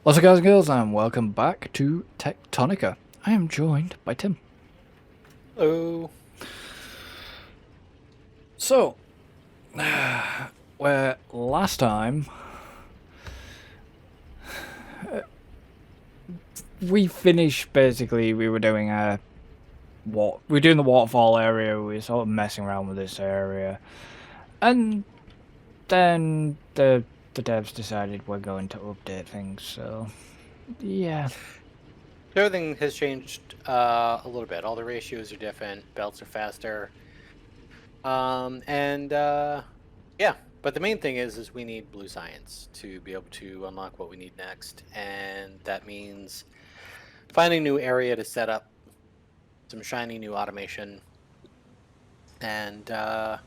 What's up, guys and girls, and welcome back to Techtonica. I am joined by Tim. Hello. So, where last time we finished, basically, we were doing the waterfall area. We were sort of messing around with this area, and then the devs decided we're going to update things. So, yeah. Everything has changed a little bit. All the ratios are different. Belts are faster. Yeah. But the main thing is we need blue science to be able to unlock what we need next, and that means finding a new area to set up some shiny new automation, and yeah.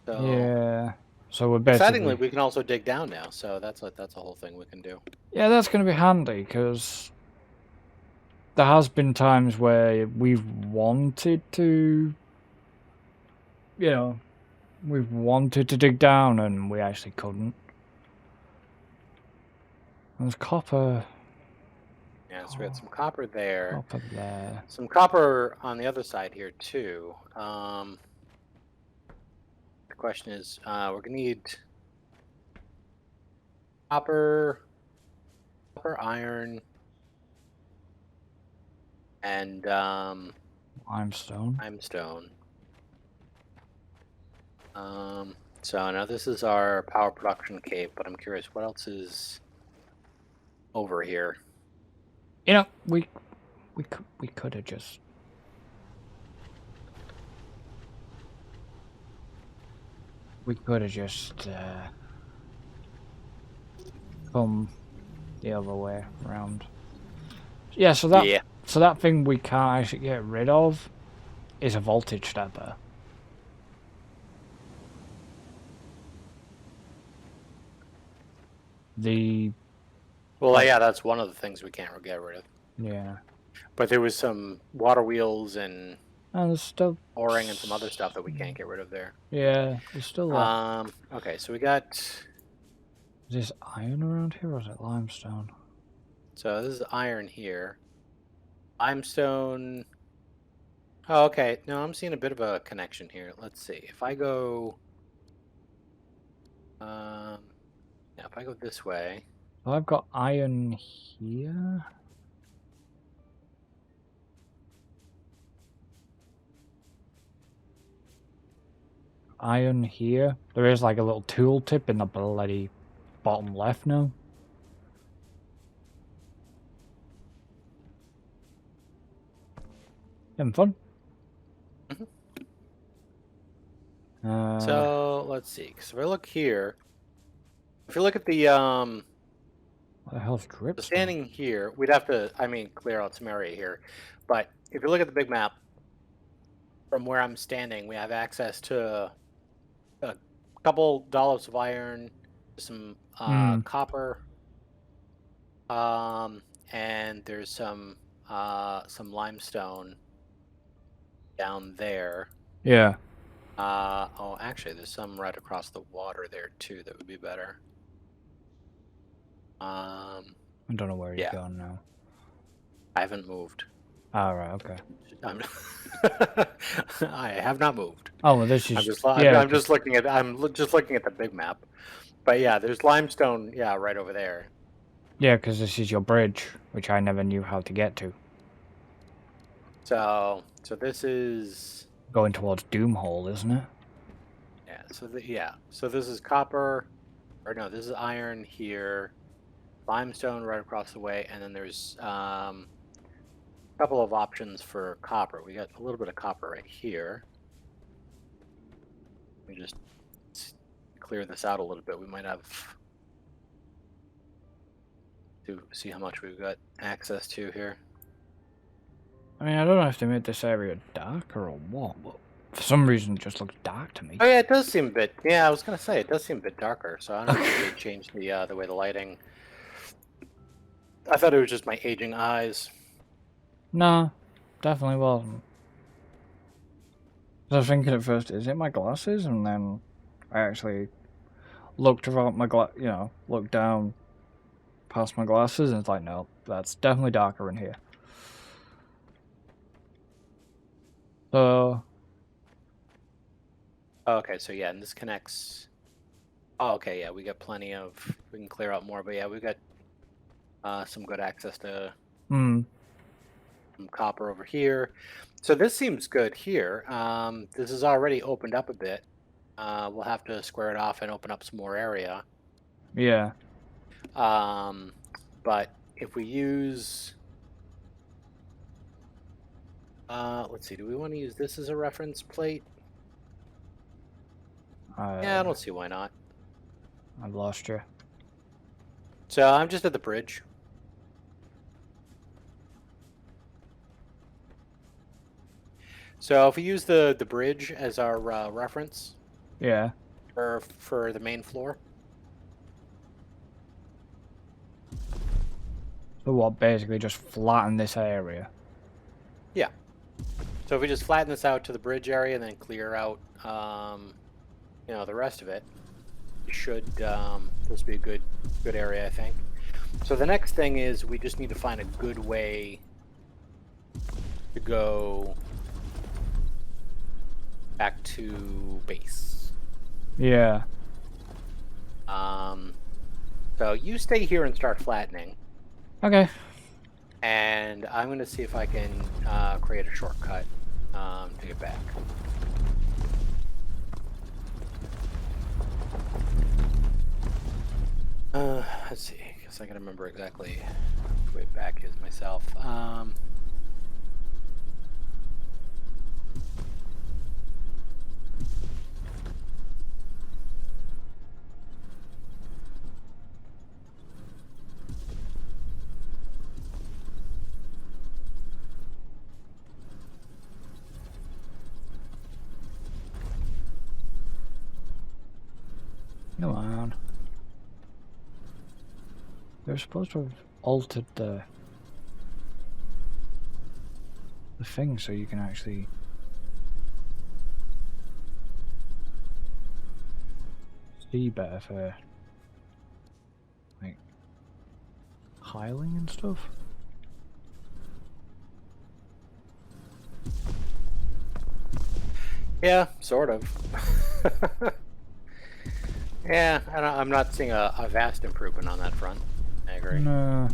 So Yeah. So we're basically... excitingly, we can also dig down now. So that's a whole thing we can do. Yeah, that's going to be handy, because there has been times where we've wanted to, we've wanted to dig down and we actually couldn't. There's copper. Yeah, so we got some copper there. Copper there. Some copper on the other side here too. The question is, we're gonna need copper, iron, and Limestone. limestone. So now this is our power production cape, but I'm curious what else is over here. You know, we could have just... We could have just come the other way around. Yeah, so that thing we can't actually get rid of is a voltage stepper. Well, yeah, that's one of the things we can't get rid of. Yeah. But there was some water wheels and there's still boring and some other stuff that we can't get rid of there. Yeah, there's still that. Okay, so we got... Is this iron around here, or is it limestone? So this is iron here. Limestone... Oh, okay. No, I'm seeing a bit of a connection here. Let's see. If I go... yeah, if I go this way... Well, I've got iron here. Iron here. There is like a little tool tip in the bloody bottom left now. Having fun? Mm-hmm. So let's see. So if I look here, if you look at the what the hell's drip? standing here, we'd have to, clear out some area here. But if you look at the big map, from where I'm standing, we have access to a couple dollops of iron, some copper, and there's some limestone down there. Yeah. Oh, actually, there's some right across the water there too. That would be better. I don't know where you're going now. I haven't moved. All right. Okay. I have not moved. Oh, well, this is... I'm just looking at the big map. But yeah, there's limestone. Yeah, right over there. Yeah, because this is your bridge, which I never knew how to get to. So this is going towards Doomhole, isn't it? Yeah. So this is copper, or no, this is iron here. Limestone right across the way, and then there's a couple of options for copper. We got a little bit of copper right here. Let me just clear this out a little bit. We might have to see how much we've got access to here. I mean, I don't know if they made this area darker or what, but for some reason it just looks dark to me. Oh yeah, it does seem a bit... Yeah, I was going to say, it does seem a bit darker, so I don't know if they changed the way the lighting... I thought it was just my aging eyes. No, definitely wasn't. I was thinking at first, is it my glasses? And then I actually looked around my looked down past my glasses, and it's like, no, that's definitely darker in here. So, Okay, so yeah, and this connects. Oh, okay, yeah, we got plenty of. We can clear out more, but yeah, we got some good access to some copper over here. So this seems good here. This is already opened up a bit. We'll have to square it off and open up some more area. yeah, Um, but if we use, let's see, do we want to use this as a reference plate? Yeah, I don't see why not. I've lost you. So I'm just at the bridge. So if we use the bridge as our reference Yeah. for the main floor. So what, basically just flatten this area? Yeah. So if we just flatten this out to the bridge area and then clear out, the rest of it, should this be a good area, I think. So the next thing is we just need to find a good way to go back to base. Yeah. So you stay here and start flattening. Okay. And I'm going to see if I can create a shortcut to get back. Let's see, because I can remember exactly which way back is myself. Come on. They're supposed to have altered the thing so you can actually see better for like hiling and stuff. Yeah, sort of. Yeah, I'm not seeing a vast improvement on that front. I agree. No.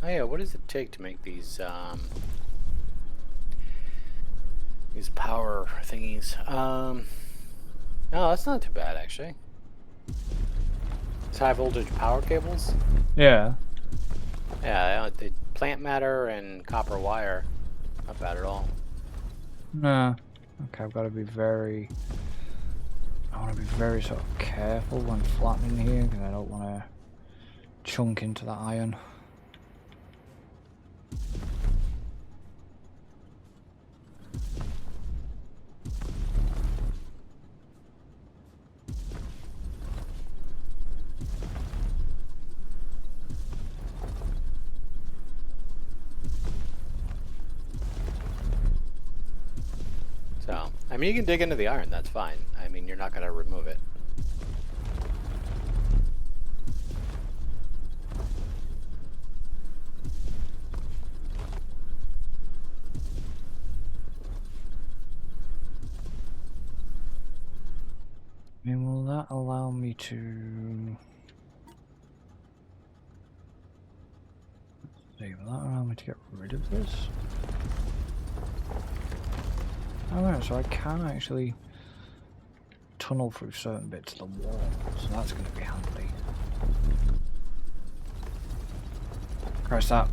Oh yeah, what does it take to make these power thingies? No, that's not too bad actually. It's high voltage power cables. Yeah. Yeah, the plant matter and copper wire. Not bad at all. No. Okay, I've got to be very... I want to be very sort of careful when flattening here because I don't want to chunk into that iron. So, I mean, you can dig into the iron, that's fine. I mean, you're not going to remove it. I mean, will that allow me to... Let's see, will that allow me to get rid of this? Alright, so I can actually tunnel through certain bits of the wall, so that's going to be handy. Christ, that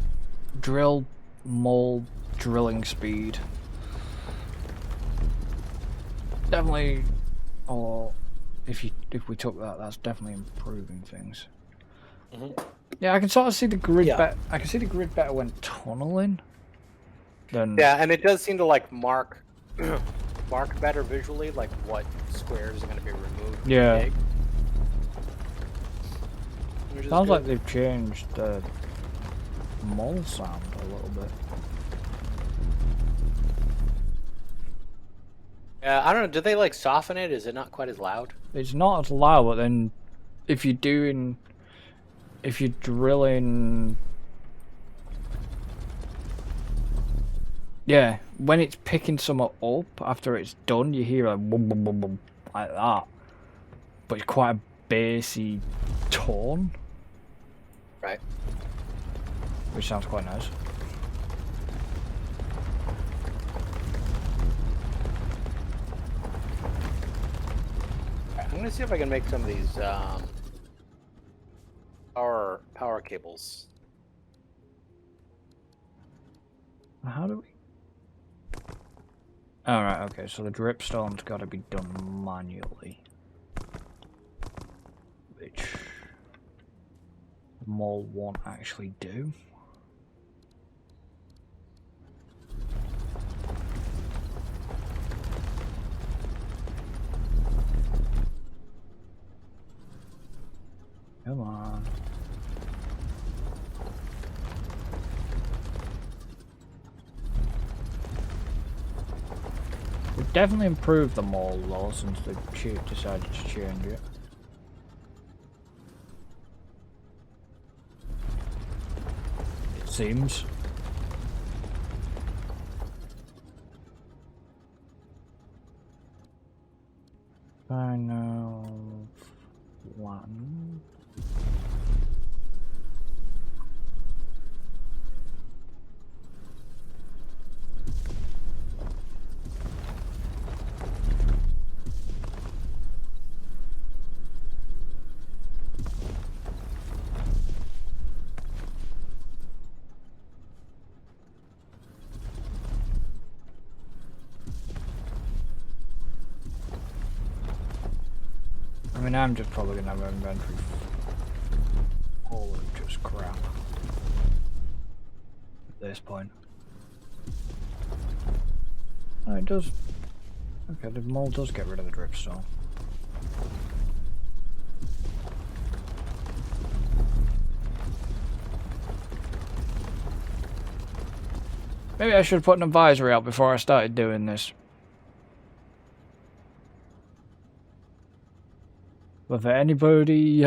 drill mold drilling speed. Definitely, or if we took that, that's definitely improving things. Yeah, I can sort of see the grid better. I can see the grid better when tunneling. Yeah, and it does seem to like mark better visually, like what squares are going to be removed. Yeah. Sounds Good. like they've changed the mole sound a little bit. Yeah, I don't know. Do they like soften it? Is it not quite as loud? It's not as loud, but then if you're drilling, yeah, when it's picking some up after it's done, you hear a boom, boom, boom, boom, like that. But it's quite a bassy tone. Right. Which sounds quite nice. I'm gonna see if I can make some of these power cables. How do we? Alright, okay, so the dripstone's got to be done manually. Which the mole won't actually do. Come on. We've definitely improved the mole though since the chief decided to change it. It seems. Final one. I mean, I'm just probably gonna have an inventory full of just crap at this point. Oh, it does. Okay, the mole does get rid of the dripstone. Maybe I should put an advisory out before I started doing this. But for anybody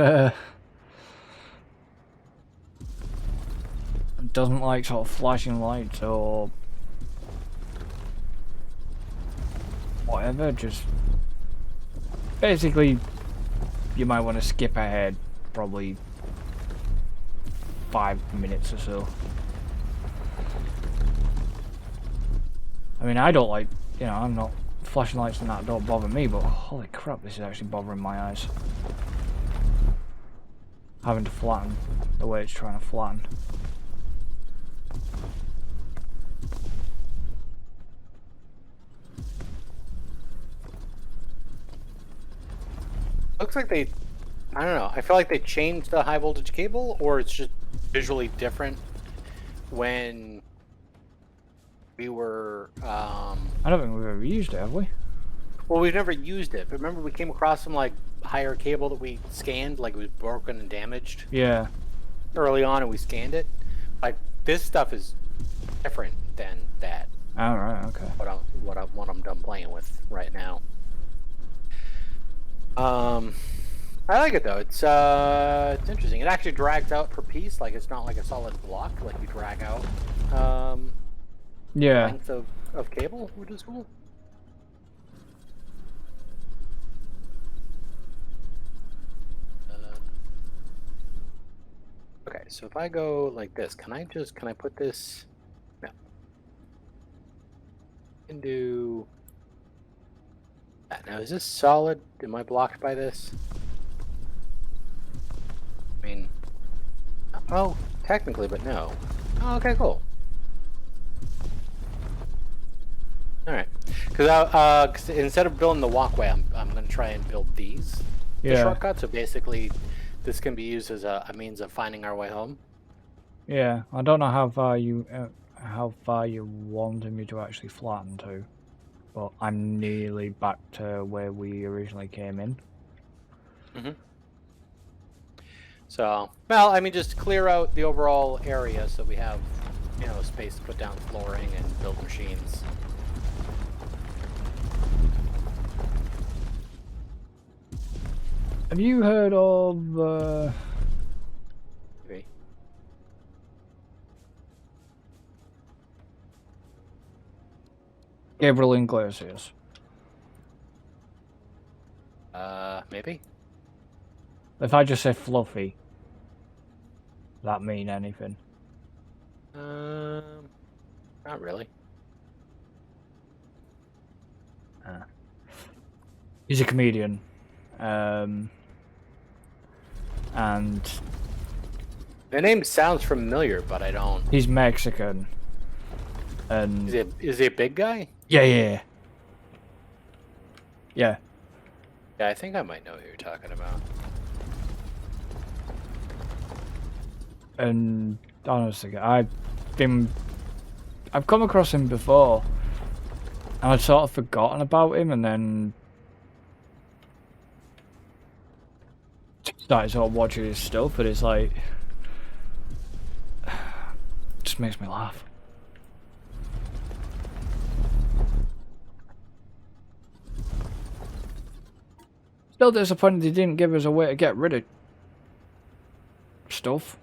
doesn't like sort of flashing lights or whatever, just basically you might want to skip ahead probably 5 minutes or so. I mean, I don't like, you know, I'm not flashing lights and that don't bother me, but holy crap, this is actually bothering my eyes. Having to flatten the way it's trying to flatten. Looks like they, I don't know. I feel like they changed the high voltage cable, or it's just visually different when we were. I don't think we've ever used it, have we? Well, we've never used it, but remember we came across some like higher cable that we scanned, like it was broken and damaged. Yeah. Early on, and we scanned it. Like this stuff is different than that. All right. Okay. What I'm done playing with right now. I like it though. It's interesting. It actually drags out per piece. Like it's not like a solid block. Like you drag out. Yeah. Length of cable, which is cool. Okay, so if I go like this, can I put this? No. I can do that. Now, is this solid? Am I blocked by this? I mean, oh, technically, but no. Oh, okay, cool. All right, because 'cause instead of building the walkway, I'm going to try and build these the Yeah, shortcut. So basically, this can be used as a means of finding our way home. yeah. I don't know how far you wanted me to actually flatten to, but I'm nearly back to where we originally came in. Hmm. So, well, I mean, just clear out the overall area so we have, space to put down flooring and build machines. Have you heard of Maybe. Gabriel Iglesias? Maybe. If I just say fluffy, does that mean anything? Um, Not really. Uh, he's a comedian, um, and The name sounds familiar, but I don't. he's Mexican. And Is he a big guy? yeah. Yeah. Yeah, I think I might know who you're talking about. And honestly, I've come across him before, and I'd sort of forgotten about him, and then started sort of watching his stuff, and it's like, just makes me laugh. Still disappointed he didn't give us a way to get rid of stuff.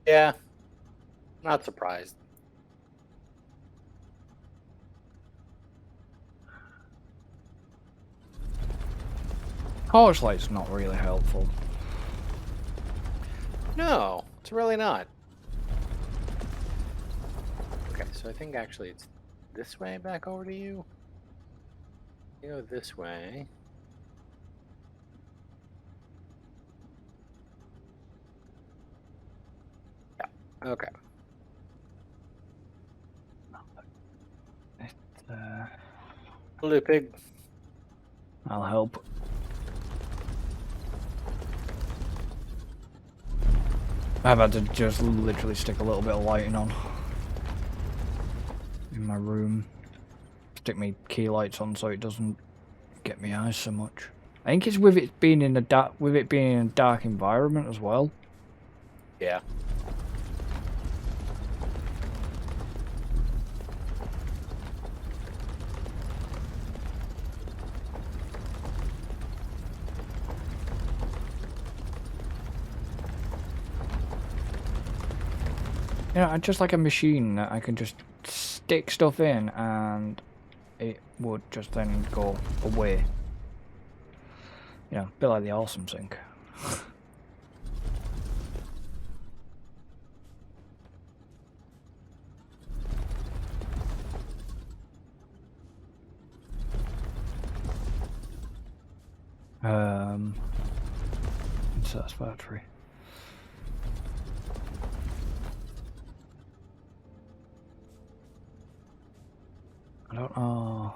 Yeah, not surprised. Torchlight's not really helpful. No, it's really not. Okay, so I think actually it's this way back over to you. You go this way. Yeah. Okay. Uh, Hello, pig. I'll help. I've had to just literally stick a little bit of lighting on in my room. Stick me key lights on so it doesn't get me eyes so much. I think it's with it being in a dark environment as well. Yeah. You know, just like a machine that I can just stick stuff in and it would just then go away. You know, a bit like the awesome sink. Unsatisfactory. I don't know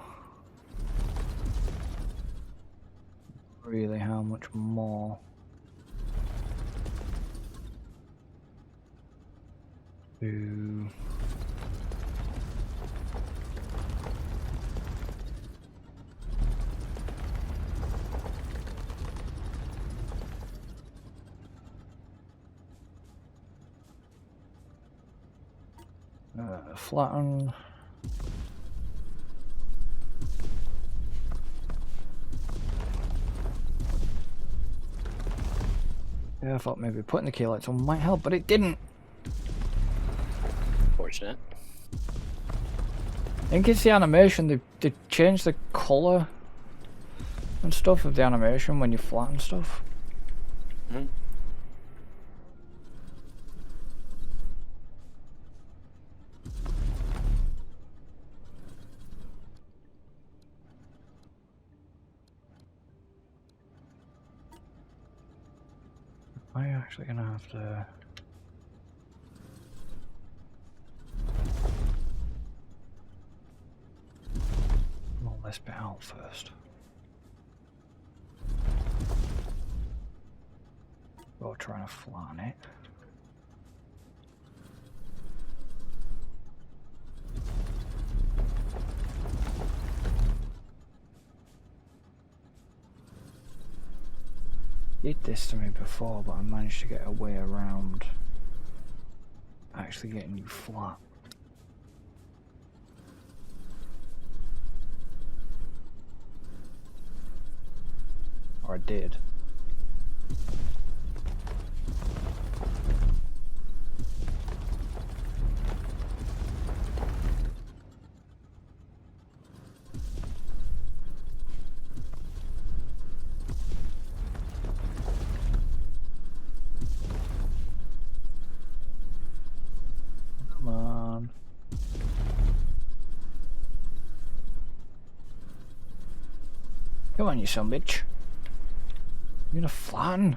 really how much more to flatten. Yeah, I thought maybe putting the key lights on might help, but it didn't. Fortunate. I think it's the animation. They changed the colour and stuff of the animation when you flatten stuff. Mm-hmm. Am I actually gonna have to? this bit out first. We're trying to flatten it. Did this to me before, but I managed to get a way around actually getting you flat. Or I did. Come on. Come on, you son bitch. You're gonna flatten.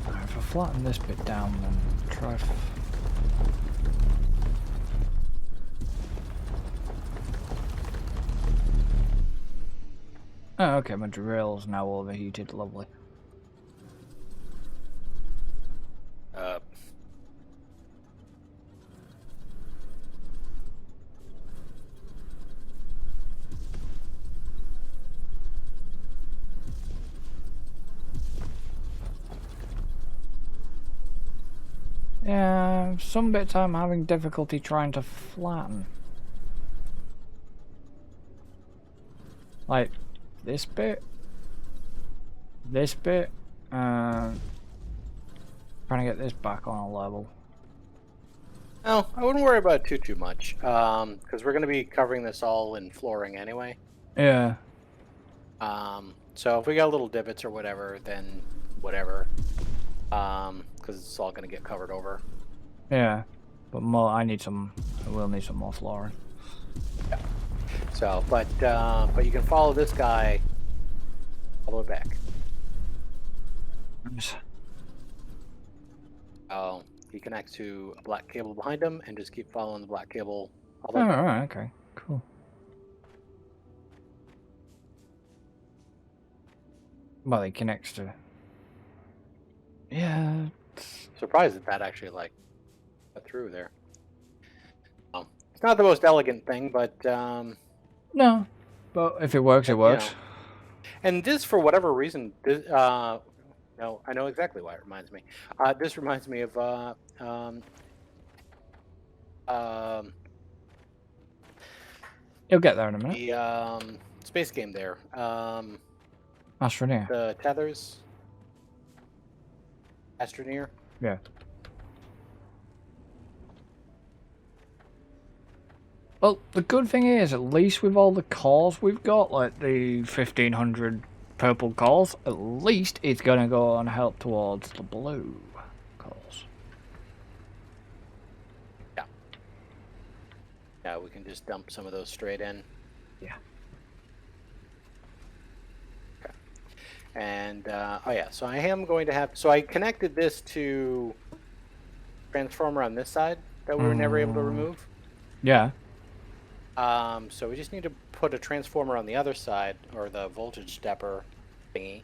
Alright, if I flatten this bit down, then try. Oh, okay, my drill's now overheated. Lovely. Yeah, some bits I'm having difficulty trying to flatten. Like, this bit, trying to get this back on a level. No, I wouldn't worry about it too much, because we're going to be covering this all in flooring anyway. Yeah. So if we got little divots or whatever, then whatever, because it's all going to get covered over. Yeah, but more. I will need some more flooring. Yeah. So, but you can follow this guy all the way back. Nice. Oh, he connects to a black cable behind him, and just keep following the black cable all Oh, the way back. alright, okay, cool. Well, he connects to. Yeah. Surprised that actually got through there. It's not the most elegant thing, but No, but if it works, it works. You know. And this, for whatever reason, this, no, I know exactly why it reminds me. This reminds me of You'll get there in a minute. the space game there. Astroneer. The tethers. Astroneer. Yeah. Well, the good thing is, at least with all the cores we've got, like the 1500 purple cores, at least it's going to go and help towards the blue cores. Yeah. Yeah, we can just dump some of those straight in. Yeah. Okay. And, oh yeah, so I am going to have, so I connected this to transformer on this side that we were never able to remove. Yeah. So we just need to put a transformer on the other side, or the voltage stepper thingy,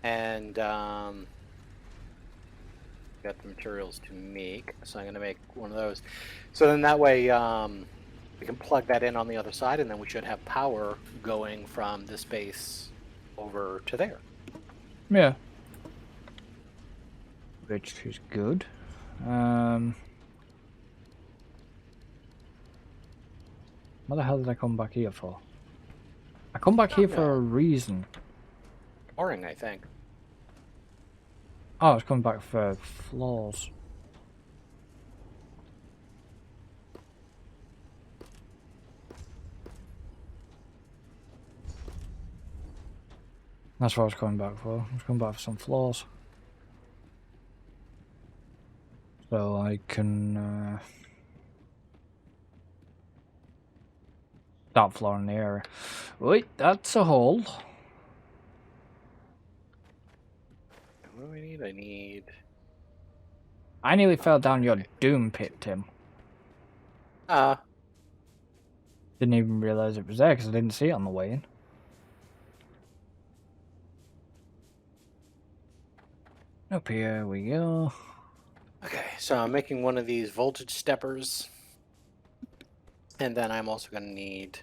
and got the materials to make. So I'm going to make one of those. So then that way we can plug that in on the other side, and then we should have power going from this base over to there. Yeah. Which is good. What the hell did I come back here for? I come back here for a reason. Boring, I think. Oh, I was coming back for floors. That's what I was coming back for. I was coming back for some floors. So I can start flooring the area. Wait, that's a hole. what do I need? I need... I nearly fell down your doom pit, Tim. Didn't even realise it was there because I didn't see it on the way in. Up here we go. Okay, so I'm making one of these voltage steppers. And then I'm also going to need...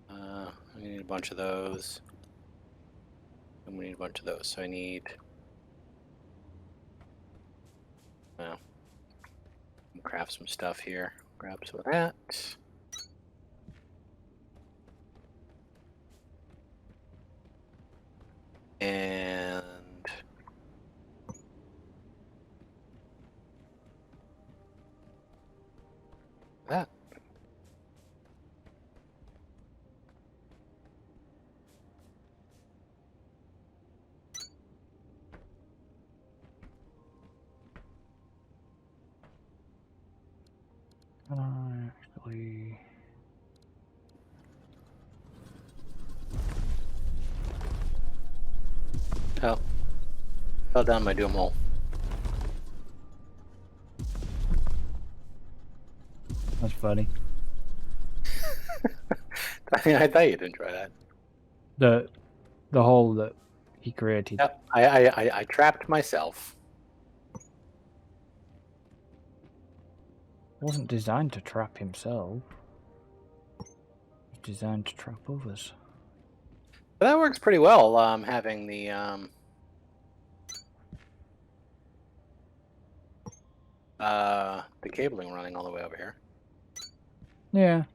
I need a bunch of those. And we need a bunch of those. So I need... Well, craft some stuff here. Grab some of that. And... that. Actually... Oh. Fell down my doom hole. That's funny. I thought you'd enjoy that. The hole that he created. Yep, I trapped myself. Wasn't designed to trap himself. It was designed to trap others. But that works pretty well, having the cabling running all the way over here. Yeah.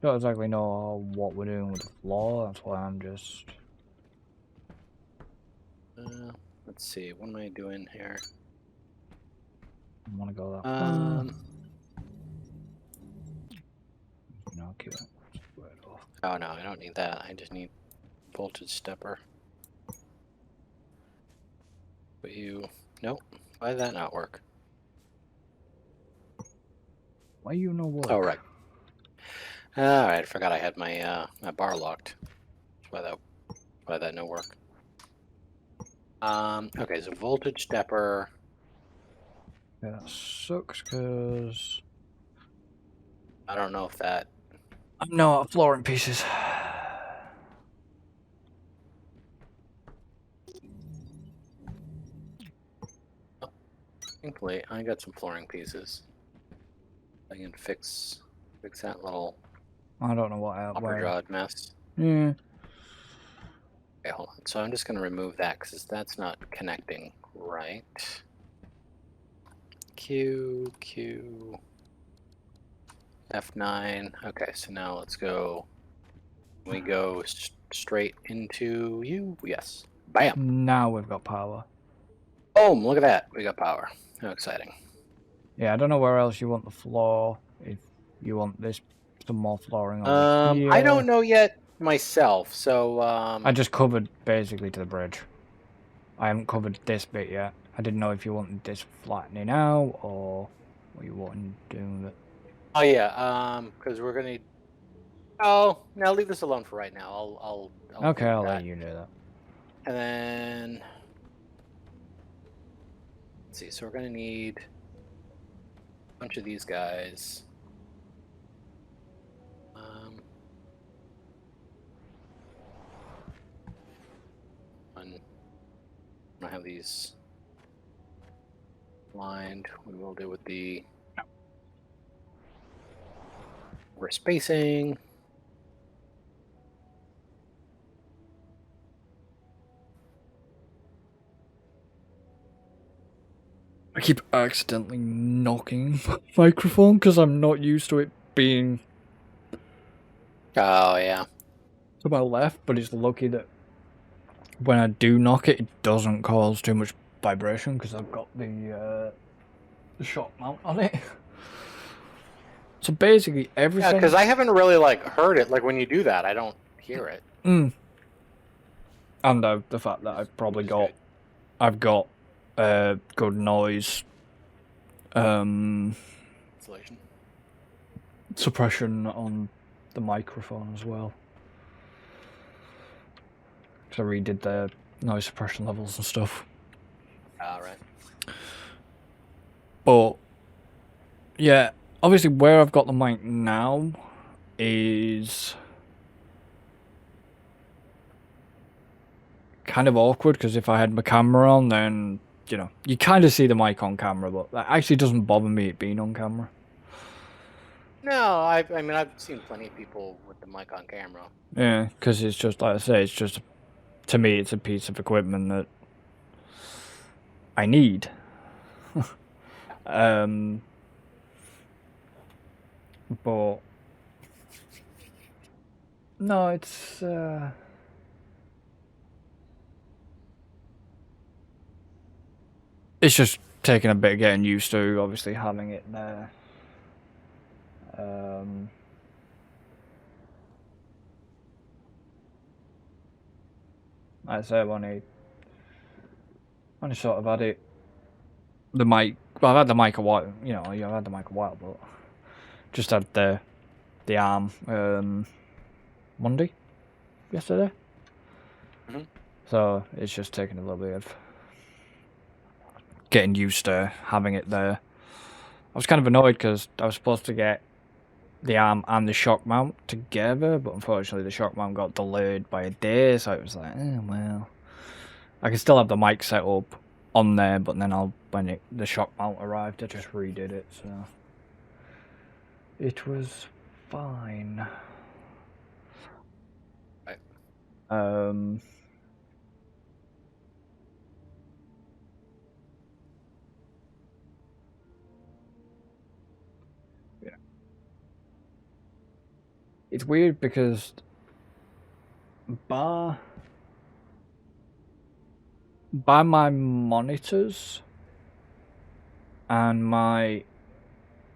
Don't exactly know what we're doing with the floor, that's why I'm just... Let's see, what am I doing here? I want to go that far. No, keep it. Oh no, I don't need that. I just need voltage stepper. But you... Nope. Why did that not work? Why you no work? Oh, right. Alright, I forgot I had my my bar locked. That's why that no work. Okay, so voltage stepper. Yeah, that sucks because I don't know if that... I'm not at flooring pieces. Thankfully, I got some flooring pieces. I can fix that little I don't know what upper-jawed mess. Yeah. Okay, hold on. So I'm just going to remove that because that's not connecting right. Q, F9. Okay, so now let's go. We go straight into you. Yes. Bam. Now we've got power. Boom. Look at that. We got power. How exciting. Yeah, I don't know where else you want the floor. If you want this, some more flooring over here. I don't know yet myself. So I just covered basically to the bridge. I haven't covered this bit yet. I didn't know if you wanted this flattening out or what you wanted to do with it. Oh yeah, because we're gonna need... Oh, now leave this alone for right now. I'll okay, I'll let you do that. And then let's see. So we're gonna need a bunch of these guys. I have these lined. We will do with the over spacing. I keep accidentally knocking my microphone because I'm not used to it being Oh yeah. to my left, but it's lucky that when I do knock it, it doesn't cause too much vibration because I've got the shock mount on it. So basically everything... Yeah, because I haven't really like heard it. Like when you do that, I don't hear it. And the fact that I've probably got... I've got good noise. Insulation. suppression on the microphone as well. So I redid the noise suppression levels and stuff. All right. But yeah, obviously where I've got the mic now is kind of awkward, because if I had my camera on, then you kind of see the mic on camera, but that actually doesn't bother me it being on camera. No, I mean I've seen plenty of people with the mic on camera. Yeah, because it's just like I say, it's just, to me, it's a piece of equipment that I need. But no, it's just taking a bit of getting used to, obviously, having it there. Like I say, when I sort of had it, the mic. Well, I've had the mic a while. I've had the mic a while, but just had the arm Monday, yesterday. Mm-hmm. So it's just taking a little bit of getting used to having it there. I was kind of annoyed because I was supposed to get the arm and the shock mount together, but unfortunately the shock mount got delayed by a day, so it was like, well, I can still have the mic set up on there, but then when the shock mount arrived, I just redid it, so it was fine. Right. Yeah. It's weird because by my monitors and my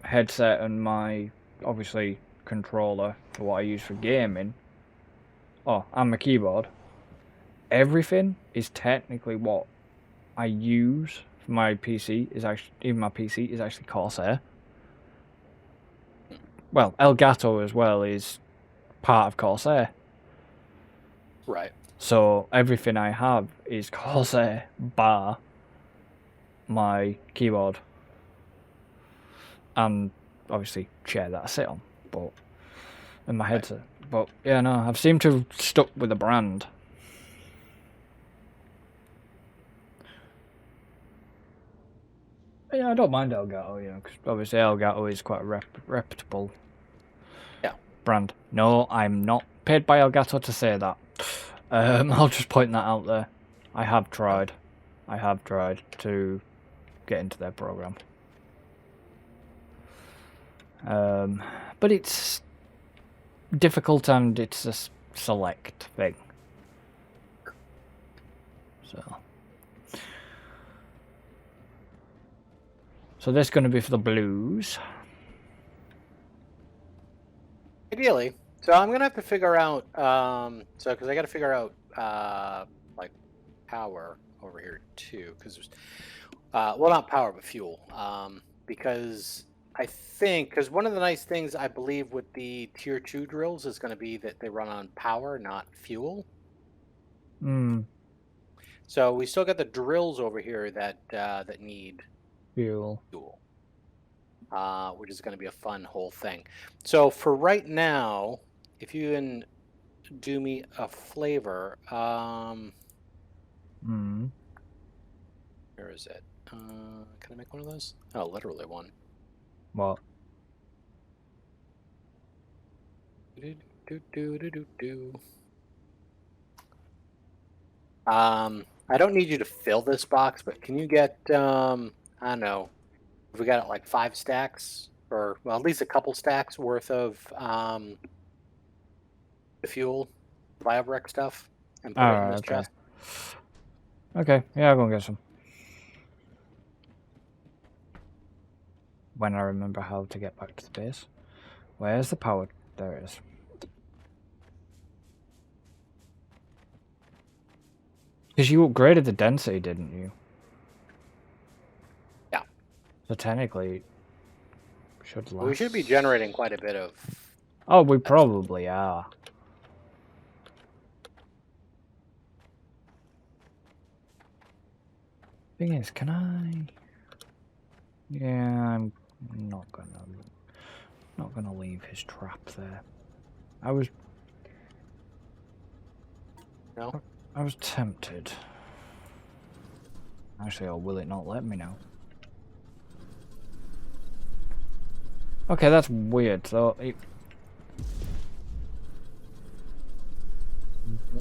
headset and my, obviously, controller for what I use for gaming, and my keyboard, everything is technically what I use for my PC is actually, even my PC is actually Corsair. Well, Elgato as well is part of Corsair. Right. So everything I have is Corsair bar my keyboard. And obviously chair that I sit on, and my headset. Right. But yeah, no, I've seemed to have stuck with the brand. Yeah, I don't mind Elgato, because obviously Elgato is quite a reputable brand. No, I'm not paid by Elgato to say that. I'll just point that out there. I have tried to get into their program. But it's difficult and it's a select thing. So this is going to be for the blues. Ideally. So I'm gonna have to figure out because I got to figure out like power over here too, because there's well, not power but fuel, because I think, because one of the nice things I believe with the tier 2 drills is going to be that they run on power, not fuel. So we still got the drills over here that need Fuel. Which is going to be a fun whole thing. So for right now, if you can do me a flavor, where is it? Can I make one of those? Oh, literally one. What? I don't need you to fill this box, but can you get I don't know, if we got like 5 stacks, or well, at least a couple stacks worth of the fuel, Vibrek stuff, and put it in this chest. Okay, yeah, I'll go and get some. When I remember how to get back to the base. Where's the power? There it is. Because you upgraded the density, didn't you? Yeah. So technically, Should We should be last. generating quite a bit of. Oh, we probably are. Thing is, can I? Yeah, I'm not gonna leave his trap there. No. I was tempted. Actually, or will it not let me now? Okay, that's weird. So it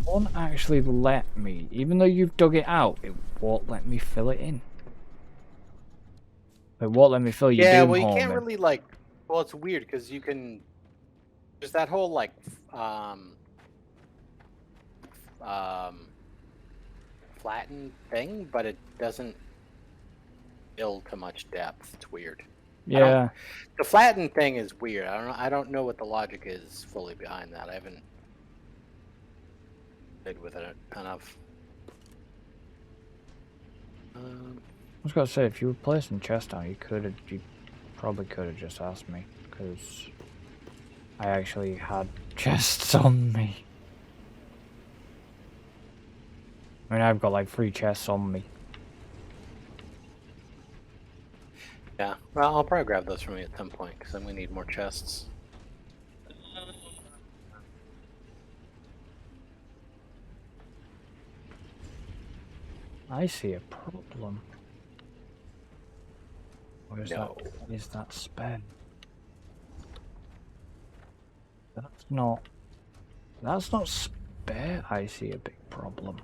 won't actually let me, even though you've dug it out. It won't let me fill it in. It won't let me fill your Yeah, doom well, you hole can't in. really like. Well, it's weird because you can. There's that whole like, um, flatten thing, but it doesn't build to much depth. It's weird. I don't. Yeah. The flatten thing is weird. I don't know what the logic is fully behind that. I haven't played with it enough. I was gonna say, if you were placing chest down, you probably could have just asked me, because I actually had chests on me. I mean, I've got like 3 chests on me. Yeah, well, I'll probably grab those from you at some point because then we need more chests. I see a problem. Or is No. that spare? That's not spare. I see a big problem.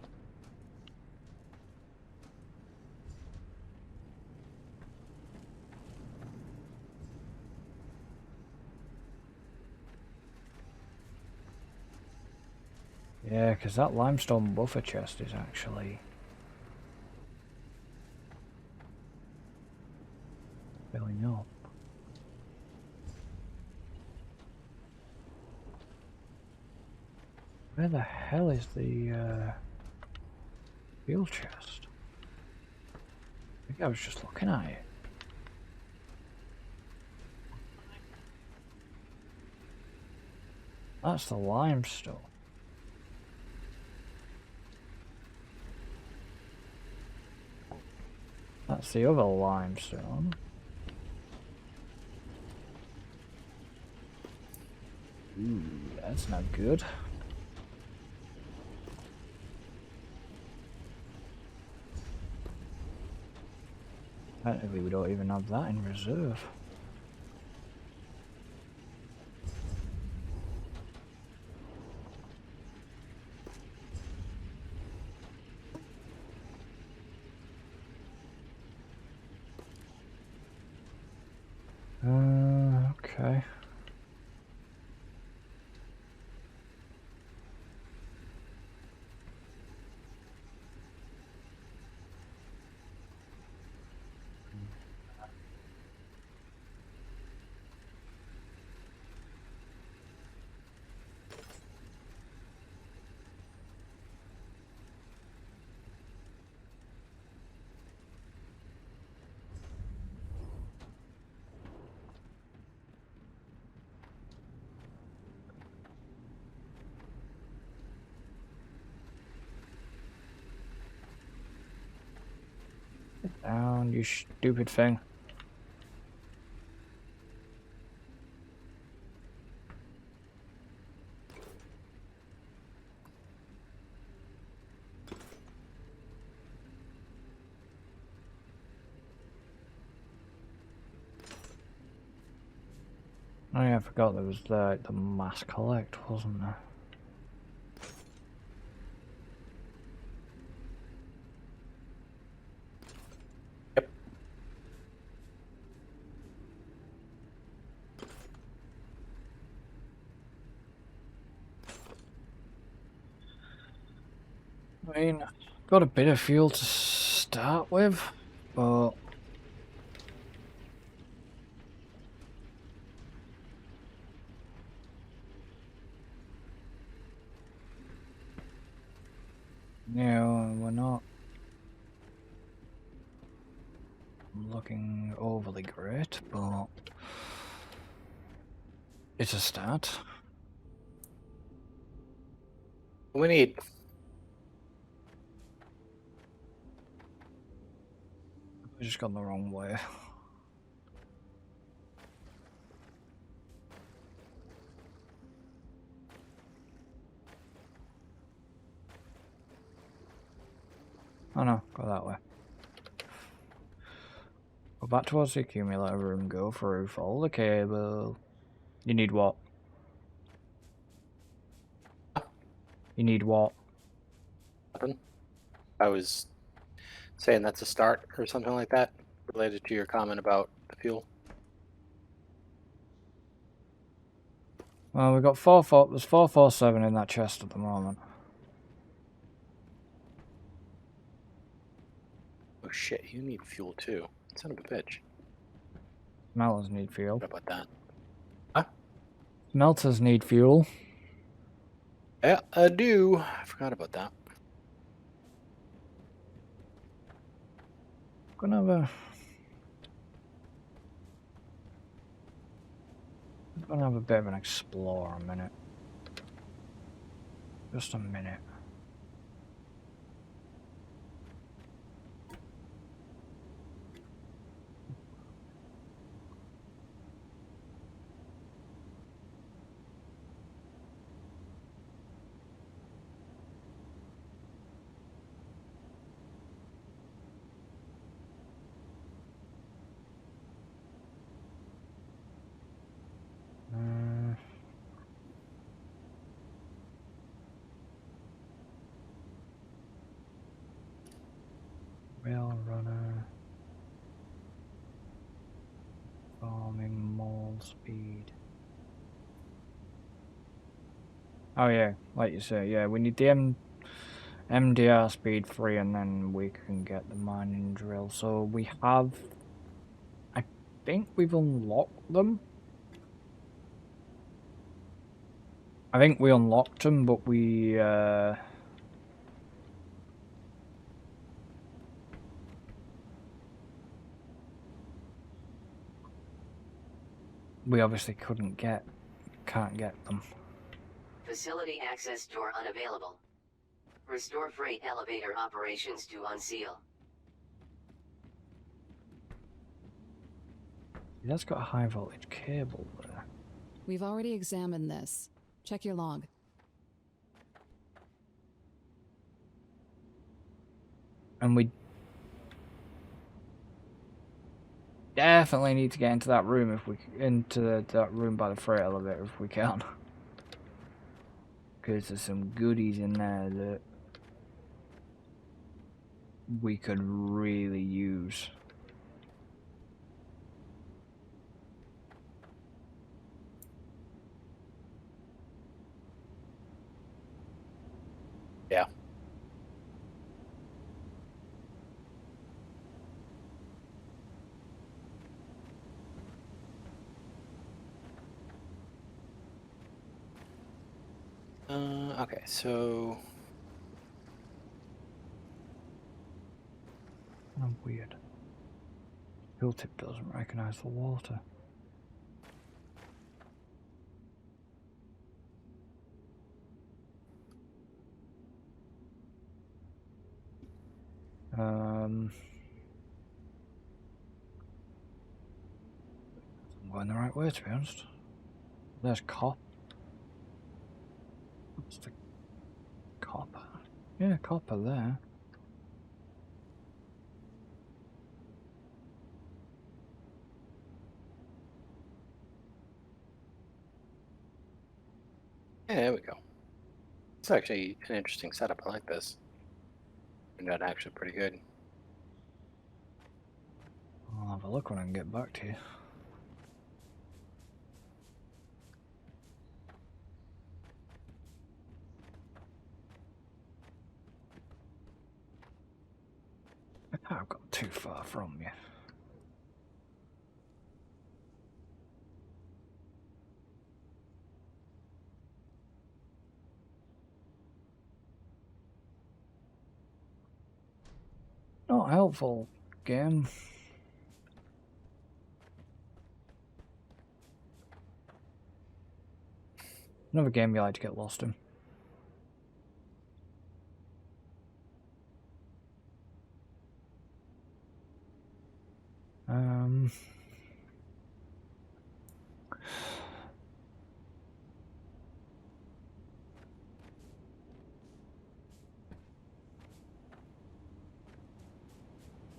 Yeah, because that limestone buffer chest is actually filling up. Where the hell is the fuel chest? I think I was just looking at it. That's the limestone. That's the other limestone. Ooh, that's not good. Apparently we don't even have that in reserve. Okay. Down, you stupid thing. Oh yeah, I forgot there was the mass collect, wasn't there? Yep. I mean, got a bit of fuel to start with, but you know, we're not looking overly great, but It's a start. We need. We just gone the wrong way. Oh no, go that way. Go back towards the accumulator room, go through, follow the cable. You need what? You need what? I was saying that's a start or something like that, related to your comment about the fuel. Well, we got there's 447 in that chest at the moment. Oh shit, you need fuel too. Son of a bitch. Smelters need fuel. What about that? Huh? Smelters need fuel. Yeah, I do. I forgot about that. Gonna have a. Gonna have a bit of an explore a minute. Just a minute. Rail runner. Farming mall speed. Oh yeah, like you say, yeah, we need the MDR speed 3 and then we can get the mining drill. So we have, I think we've unlocked them. I think we unlocked them, but we obviously can't get them. Facility access door unavailable. Restore freight elevator operations to unseal. That's got a high voltage cable there. We've already examined this. Check your log. And we definitely need to get into that room that room by the freight elevator if we can. Because there's some goodies in there that we could really use. Yeah. Okay, so Oh, weird. Fuel tip doesn't recognize the water. I'm going the right way, to be honest. There's copper. What's the copper? Yeah, copper there. yeah, there we go. It's actually an interesting setup. I like this. Turned out actually pretty good. I'll have a look when I can get back to you. I can't have got too far from you. Not helpful, game. Another game you like to get lost in.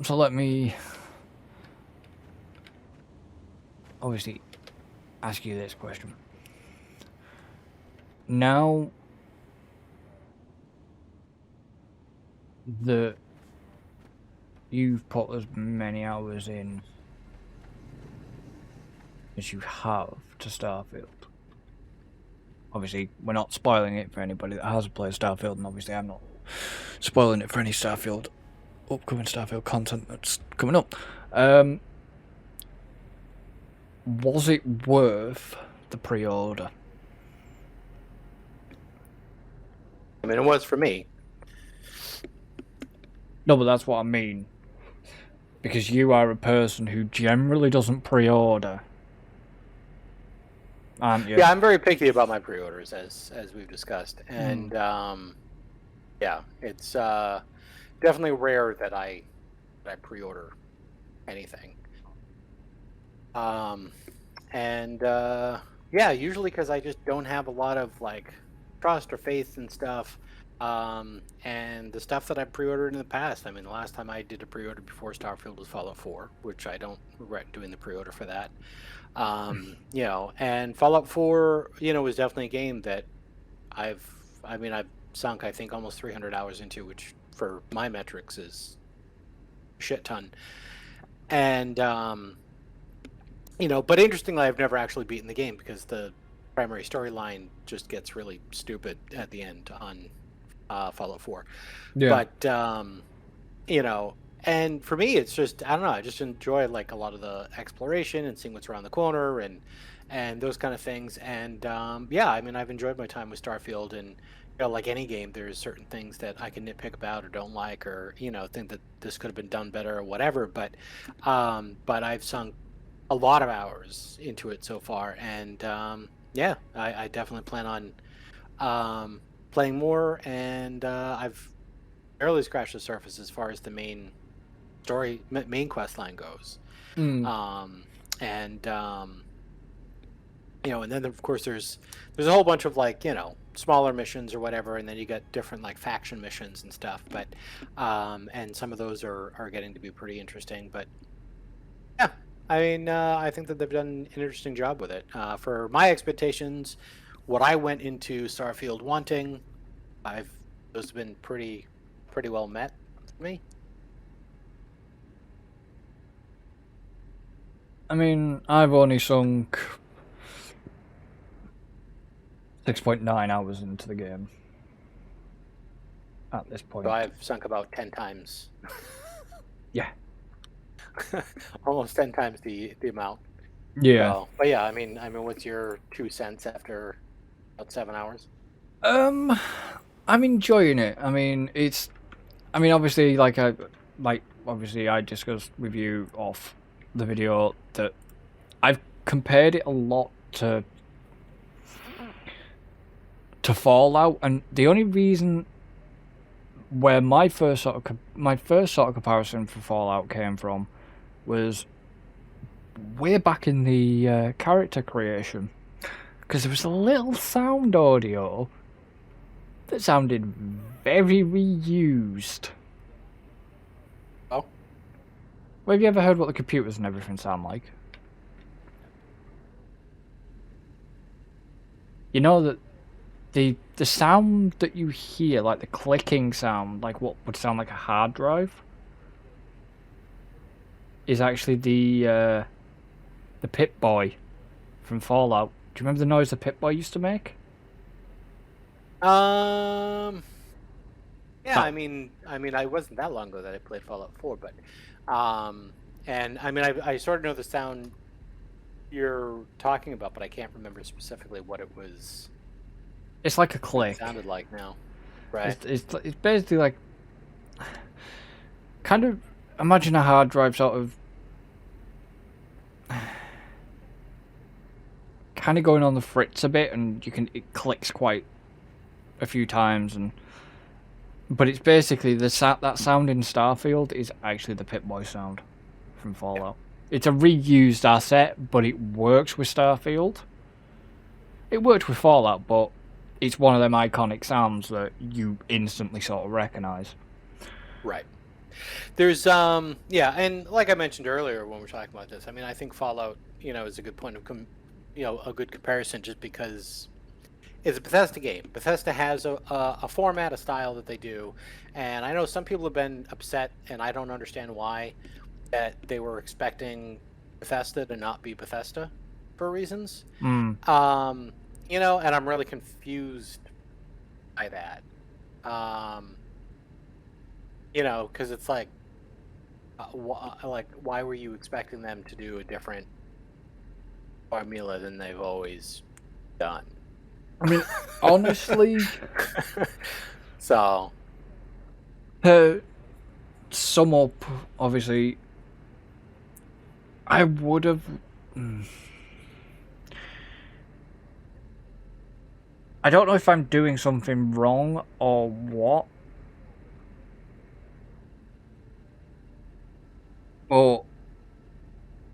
So let me obviously ask you this question. Now that you've put as many hours in as you have to Starfield, obviously we're not spoiling it for anybody that hasn't played Starfield, and obviously I'm not spoiling it for any upcoming Starfield content that's coming up. Was it worth the pre-order? I mean, it was for me. No, but that's what I mean. Because you are a person who generally doesn't pre-order, aren't you? Yeah, I'm very picky about my pre-orders, as we've discussed, and yeah, it's definitely rare that I pre-order anything. And yeah, usually because I just don't have a lot of like trust or faith and stuff. And the stuff that I pre-ordered in the past. I mean, the last time I did a pre-order before Starfield was Fallout 4, which I don't regret doing the pre-order for that. You know, and Fallout 4, you know, was definitely a game that I've sunk, I think, almost 300 hours into, which for my metrics is a shit ton. And you know, but interestingly, I've never actually beaten the game because the primary storyline just gets really stupid at the end on Fallout 4. Yeah. But you know, and for me, it's just, I don't know, I just enjoy like a lot of the exploration and seeing what's around the corner and those kind of things. And yeah, I mean, I've enjoyed my time with Starfield, and you know, like any game, there's certain things that I can nitpick about or don't like, or you know, think that this could have been done better or whatever. But I've sunk a lot of hours into it so far, and yeah, I definitely plan on playing more. And I've barely scratched the surface as far as the main quest line goes. And you know, and then of course there's a whole bunch of like, you know, smaller missions or whatever, and then you get different like faction missions and stuff. But and some of those are getting to be pretty interesting. But yeah, I mean, I think that they've done an interesting job with it. For my expectations, what I went into Starfield wanting, those have been pretty well met for me. I mean, I've only sunk 6.9 hours into the game at this point. So I've sunk about 10 times. Yeah. Almost 10 times the amount. Yeah. So, but yeah, I mean, what's your 2 cents after about 7 hours? I'm enjoying it. I mean, obviously, obviously I discussed with you off the video that I've compared it a lot to Fallout, and the only reason where my first sort of comparison for Fallout came from was way back in the character creation, because there was a little sound audio that sounded very reused. Oh, Well, have you ever heard what the computers and everything sound like? You know that the sound that you hear, like the clicking sound, like what would sound like a hard drive, is actually the Pip-Boy from Fallout. Do you remember the noise the Pip-Boy used to make? yeah. I mean, I wasn't that long ago that I played Fallout 4, but and I mean, I sort of know the sound you're talking about, but I can't remember specifically what it was. It's like a It click. sounded like now, right? It's basically like, kind of imagine a hard drive sort of kind of going on the fritz a bit, and it clicks quite a few times, but it's basically that sound in Starfield is actually the Pip-Boy sound from Fallout. It's a reused asset, but it works with Starfield. It worked with Fallout, but it's one of them iconic sounds that you instantly sort of recognize. Right. There's yeah, and like I mentioned earlier when we were talking about this, I mean, I think Fallout, is a good point of a good comparison, just because it's a Bethesda game. Bethesda has a format, a style that they do, and I know some people have been upset, and I don't understand why, that they were expecting Bethesda to not be Bethesda for reasons. And I'm really confused by that. Because it's like, why were you expecting them to do a different formula than they've always done? I mean, honestly, so to sum up, obviously, I would have. I don't know if I'm doing something wrong or what. But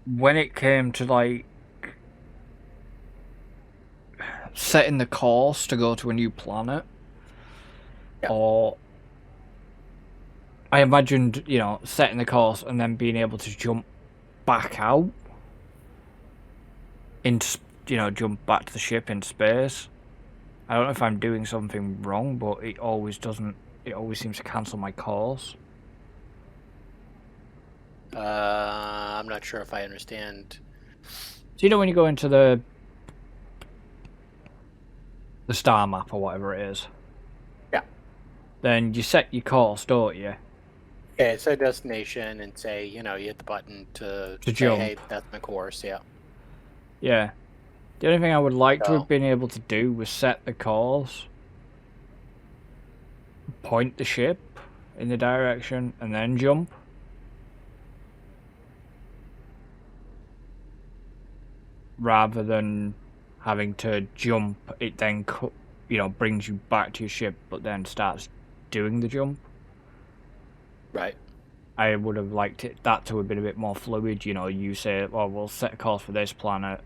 when it came to like setting the course to go to a new planet, or I imagined, setting the course and then being able to jump back out into, jump back to the ship in space. I don't know if I'm doing something wrong, but it always doesn't. It always seems to cancel my course. I'm not sure if I understand. So when you go into the star map or whatever it is, then you set your course, don't you? Yeah, it's a destination, and say you hit the button to say, jump. hey, that's my course. Yeah. The only thing I would like to have been able to do was set the course, point the ship in the direction, and then jump. Rather than having to jump, it then brings you back to your ship, but then starts doing the jump. Right. I would have liked that to have been a bit more fluid. You say, well, we'll set a course for this planet,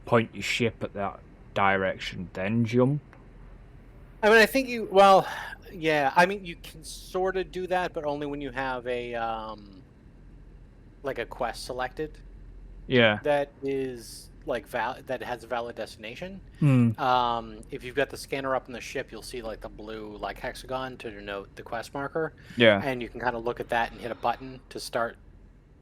point your ship at that direction, then jump. I mean, I think you can sort of do that, but only when you have a like a quest selected. Yeah. That is that has a valid destination. If you've got the scanner up in the ship, you'll see like the blue hexagon to denote the quest marker. Yeah. And you can kind of look at that and hit a button to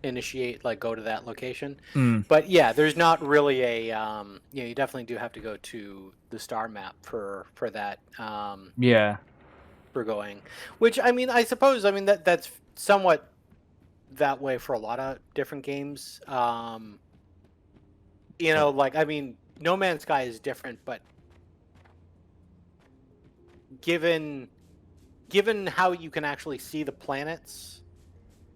initiate, go to that location. But yeah, there's not really a you definitely do have to go to the star map for that. Yeah. For going, which I suppose that's somewhat that way for a lot of different games. No Man's Sky is different, but given how you can actually see the planets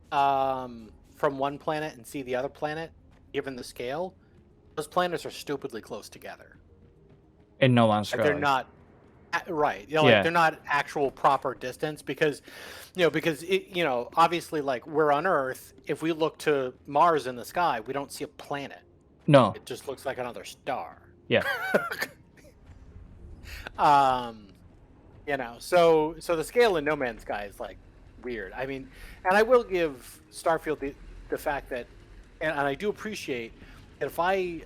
from one planet and see the other planet, given the scale, those planets are stupidly close together. In No Man's Sky. They're not right. They're not actual proper distance because obviously we're on Earth. If we look to Mars in the sky, we don't see a planet. No. It just looks like another star. Yeah. So the scale in No Man's Sky is weird. And I will give Starfield the fact that, and I do appreciate that if I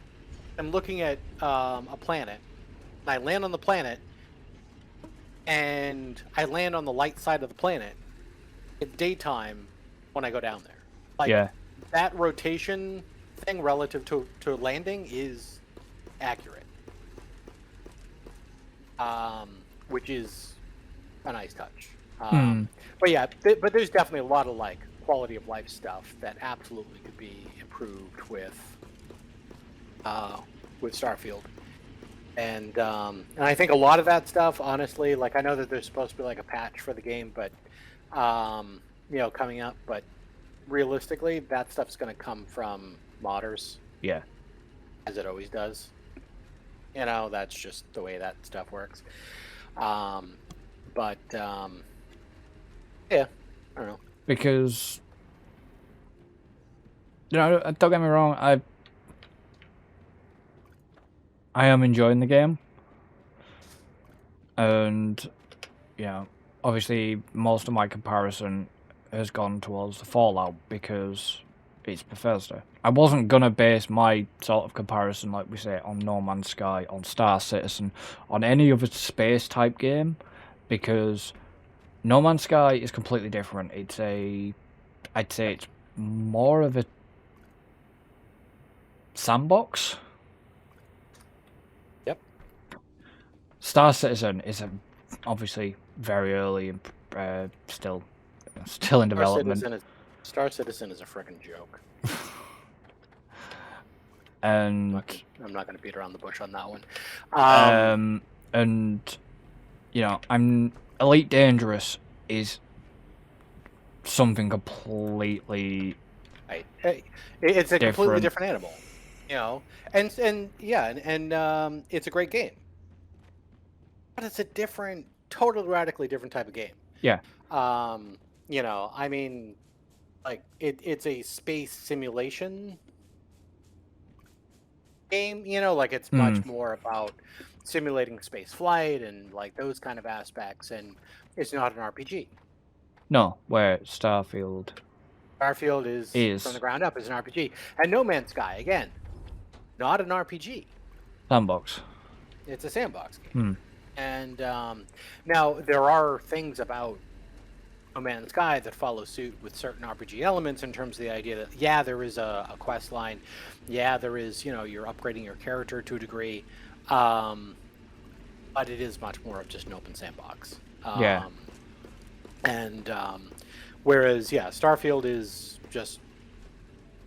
am looking at a planet, and I land on the planet, and I land on the light side of the planet, it's daytime when I go down there. That rotation thing relative to landing is accurate, which is a nice touch. But yeah, but there's definitely a lot of quality of life stuff that absolutely could be improved with Starfield, and I think a lot of that stuff, honestly, I know that there's supposed to be a patch for the game, but coming up, but realistically, that stuff's going to come from modders. Yeah. As it always does. You know, that's just the way that stuff works. But yeah, I don't know. Because, don't get me wrong, I am enjoying the game. And, obviously most of my comparison has gone towards the Fallout because it's Bethesda. I wasn't going to base my sort of comparison, like we say, on No Man's Sky, on Star Citizen, on any other space type game, because No Man's Sky is completely different. I'd say it's more of a sandbox. Yep. Star Citizen is obviously very early and still in development. Star Citizen is a freaking joke. And I'm not going to beat around the bush on that one. And I'm Elite Dangerous is something completely it's a completely different. different animal, you know, and yeah, and it's a great game, but it's a totally radically different type of game. Yeah. You know, I mean, like it's a space simulation game, you know, like it's much more about simulating space flight and like those kind of aspects, and it's not an RPG. No, where Starfield is from the ground up is an RPG, and No Man's Sky again, not an RPG. sandbox. It's a sandbox game. And now there are things about No Man's Sky that follow suit with certain RPG elements in terms of the idea that, yeah, there is a quest line. Yeah, there is, you know, you're upgrading your character to a degree. But it is much more of just an open sandbox. Yeah. And whereas, yeah, Starfield is just,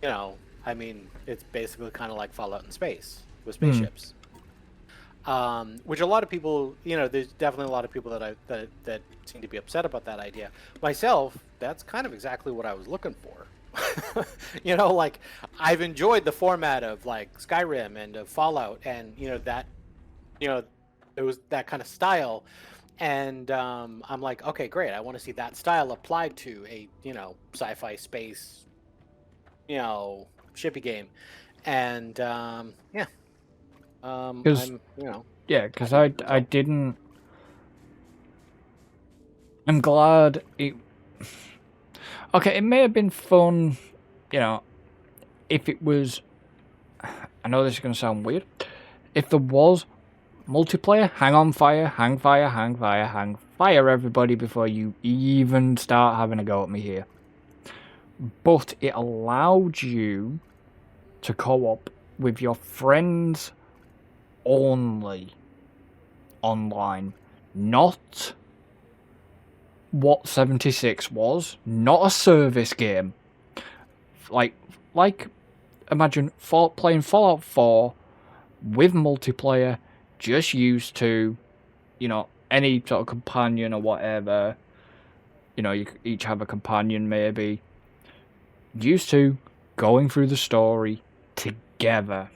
you know, I mean, it's basically kind of like Fallout in space with spaceships. Which a lot of people, you know, there's definitely a lot of people that seem to be upset about that idea. Myself, that's kind of exactly what I was looking for. You know, like I've enjoyed the format of like Skyrim and of Fallout, and you know, it was that kind of style, and I'm like, okay, great, I want to see that style applied to a, you know, sci-fi space, you know, shippy game, and yeah. I'm, you know. Yeah, because I didn't. I'm glad it. Okay, it may have been fun, you know, if it was. I know this is going to sound weird. If there was multiplayer, hang fire, everybody, before you even start having a go at me here. But it allowed you to co-op with your friends only online, not what 76 was, not a service game. Like imagine playing Fallout 4 with multiplayer, just used to, you know, any sort of companion or whatever. You know, you each have a companion maybe. Used to going through the story together,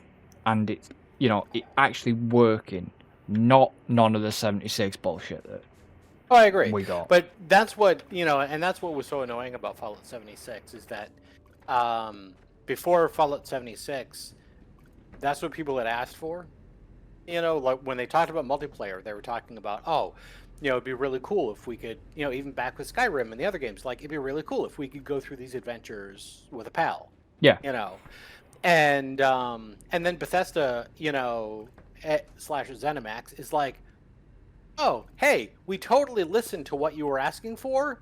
and it's, you know, it actually working, not none of the 76 bullshit that I agree. we got. But that's what, you know, and that's what was so annoying about Fallout 76 is that before Fallout 76, that's what people had asked for. You know, like when they talked about multiplayer, they were talking about, oh, you know, it'd be really cool if we could, you know, even back with Skyrim and the other games, like it'd be really cool if we could go through these adventures with a pal. Yeah. You know, and then Bethesda, you know, slash ZeniMax is like, oh, hey, we totally listened to what you were asking for,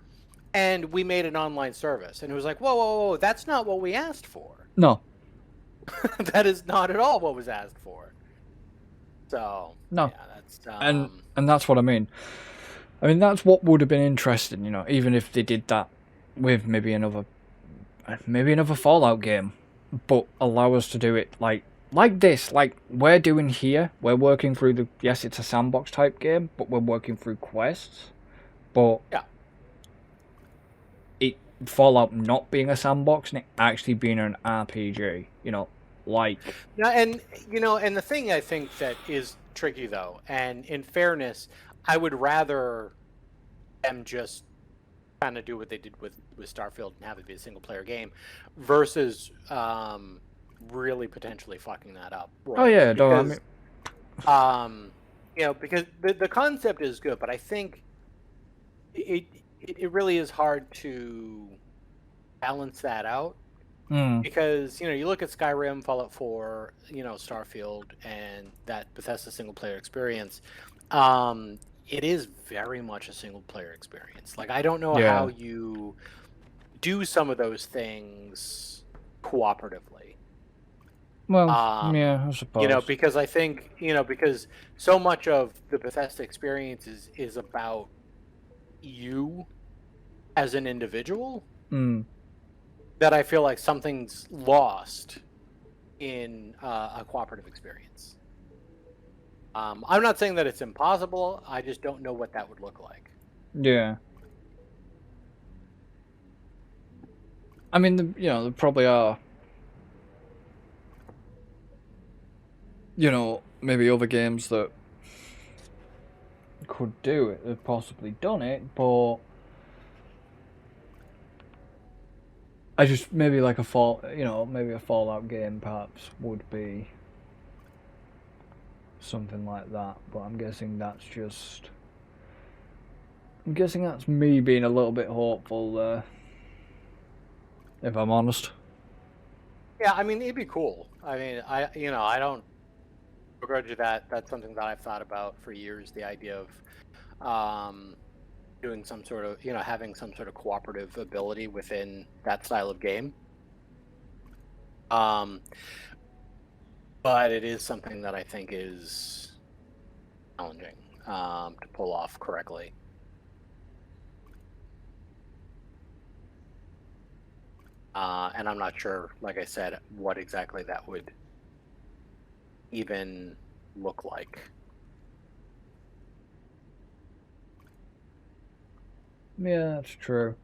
and we made an online service. And it was like, whoa, that's not what we asked for. No. That is not at all what was asked for. So no, yeah, that's and that's what I mean. I mean, that's what would have been interesting, you know, even if they did that with maybe another Fallout game, but allow us to do it like this, like we're doing here. We're working through the, yes, it's a sandbox type game, but we're working through quests. But yeah, Fallout not being a sandbox and it actually being an RPG, you know, Like, No, and and the thing I think that is tricky though, and in fairness, I would rather them just kind of do what they did with Starfield and have it be a single player game, versus really potentially fucking that up oh royally. yeah, no, I Because mean, because the concept is good, but I think it it really is hard to balance that out. mm, Because you look at Skyrim, Fallout 4, Starfield, and that Bethesda single player experience. It is very much a single player experience. Like I don't know how yeah. you do some of those things cooperatively. Well, Um, yeah, I suppose. because I think because so much of the Bethesda experience is about you as an individual Mm, that I feel like something's lost in a cooperative experience. I'm not saying that it's impossible. I just don't know what that would look like. yeah. I mean, there probably are, maybe other games that could do it. They've possibly done it, but I just maybe like maybe a Fallout game perhaps would be something like that. But I'm guessing that's me being a little bit hopeful there, if I'm honest. Yeah, I mean, it'd be cool. I mean, I don't begrudge you that. That's something that I've thought about for years. The idea of doing some sort of, having some sort of cooperative ability within that style of game. Um, but it is something that I think is challenging to pull off correctly. And I'm not sure, like I said, what exactly that would even look like. Yeah, that's true.